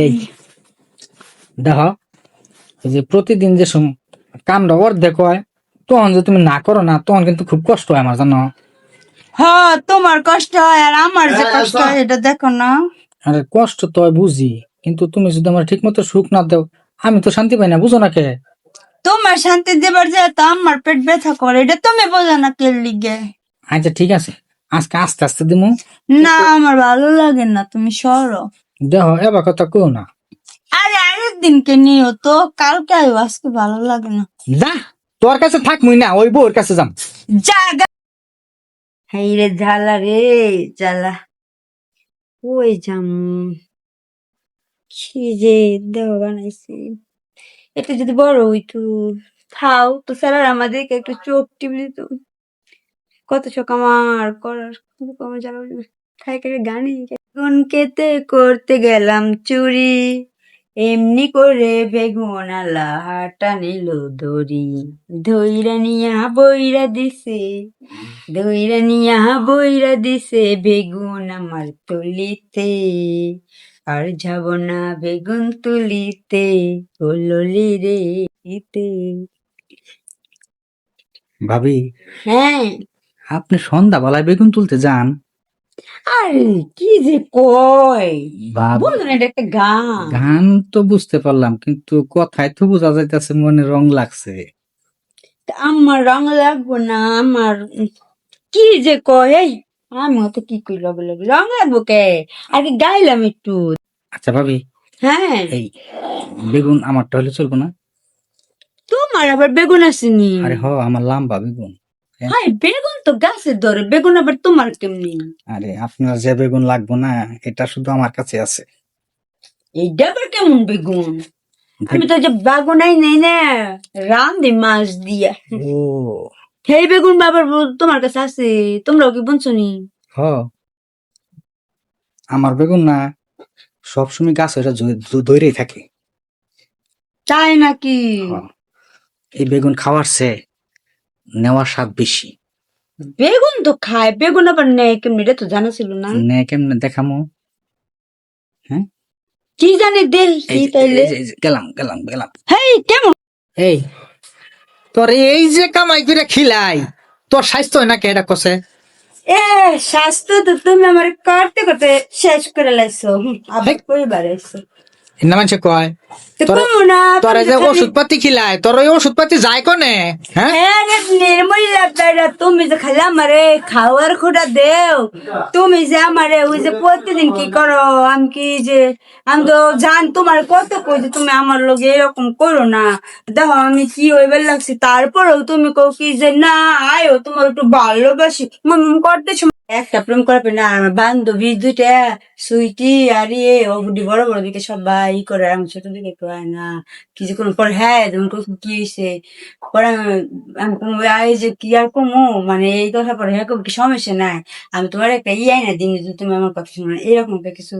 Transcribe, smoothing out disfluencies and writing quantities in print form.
এই দেখো, এই যে প্রতিদিন যে কামটা অর্ধেক হয়, তখন যে তুমি না করো না, তখন কিন্তু খুব কষ্ট হয় আমার, জানো? হ্যাঁ, তোমার কষ্ট হয় আর আমার যে কষ্ট হয় এটা দেখো না। আরে কষ্ট তো হয় বুঝি, কিন্তু তুমি যদি আমার ঠিক মতো সুখ না দাও, আমি তো শান্তি পাই না, বুঝো না কে? তোমার শান্তি দেবার যে তো আমার পেট ব্যথা করে, এটা তুমি বোঝো না কে লিগে। আচ্ছা ঠিক আছে, আজকে আস্তে আস্তে দিমু। না, আমার ভালো লাগে না, তুমি সরো। দেখো এবার কথা কো না। আরে আরেকদিনকে নিও তো, কালকে আইও, আজকে ভালো লাগে না। যা, তোর কাছে থাক মুই না, ওই বউর কাছে যাম। জাগা হাই রে, জ্বালা রে জ্বালা। ওই যাম কি যে দেহ বানাইছি, এটা যদি বড় হইতো, খাও তো স্যার আমাদেরকে একটু চোখ টিপে দিত। কত শোক আমার করার, কিন্তু আমার জ্বালা খাই খাই গানি বেগুন খেতে করতে গেলাম চুরি, এমনি করে বেগুন আলা হাটা নিল দড়ি, ধইরা নিয়া বইরা দিছে, ধইরা নিয়া বইরা দিছে বেগুন আমার তুলিতে, আর যাব না বেগুন তুলিতে, হললি রে ইতে। ভাবি, হ্যাঁ, আপনি সন্ধ্যাবেলায় বেগুন তুলতে যান? আরে কি যে কয়, ভাবি, বলুন এটা একটা গান। গান তো বুঝতে পারলাম, কিন্তু কথায় তো বোঝা যাইতেছে মনে রং লাগছে। তা আমার রং লাগবো না, আমার কি যে কয়, এই আমি হয়তো কি করি লগে লগে রং লাগবো কে, আগে গাইলাম একটু। আচ্ছা ভাবি, হ্যাঁ, এই বেগুন আমারটা হলে চলবো না? তোমার আবার বেগুন আসেনি? আরে হ, আমার লম্বা বেগুন। হ্যাঁ? হাই, বেগুন তো গাছে ধরে, বেগুন আবার তোমার কেমনি? আরে আপনার যে বেগুন লাগবো না, এটা শুধু আমার কাছে আছে। এইটা আবার কেমন বেগুন? আমি তো যে বাগুনাই নেই না, রান্ধি মাছ দিয়া। ও, সেই বেগুন বাবার তোমার কাছে আছে, তোমরাও কি বুনছো নি? হ, আমার বেগুন না সবসময় গাছ ওটা ধরেই থাকে। তাই নাকি? হ, এই বেগুন খাওয়ার চেয়ে নেওয়ার স্বাদ বেশি। বেগুন তো খায়, বেগুন আবার নেয় কেমনি এটা তো জানা ছিল না। নে কেমনে দেখামো? হ্যাঁ, কি জানি দেখি তাইলে। এই যে গেলাম গেলাম গেলাম। হেই কেমন? এই তোর এই যে কামাই করে খিলাই, তোর স্বাস্থ্য হয় না কে এটা কষে? এ স্বাস্থ্য তো তুমি আমার করতে করতে শেষ করে লাইছো, আবার কইবার আইছো। না মানুষে কয় তো তোর, কমু না, তোর তুমি যে খালি ওষুধ পাতি খিলাই, তোর ওই ওষুধ পাতি যায় কনে? হ্যাঁ, হ্যাঁ রে নির্মলা বেড়া, তুমি যে খালি আমারে খাওয়ার খোটা দেও, তুমি যে আমারে ওই যে প্রতিদিন কি করো, আমি কি যে আমি তো জান তোমার কত কই যে তুমি আমার লগে এরকম করো না, দেখো আমি কি হইবার লাগছি, তারপরেও তুমি কও কি যে না আয়ো তোমার একটু ভালোবাসি করতেছো। একটা প্রেম করবে না, আমার বান্ধবী দুইটা সুইটি আর ইয়ে ওগুলি বড় বড় দিকে সবাই ই করে, আমি ছোট দিকে কয় না কি যে কোনো পরে, হ্যাঁ তুমি কি হয়েছে পরে আমি কোনো এই যে কি আর কমু, মানে এই কথা পরে হ্যাঁ কি সমস্যা নাই, আমি তোমার একটা ইয়ে না দিন তুমি আমার কথা শুনো না, এরকম একটা কিছু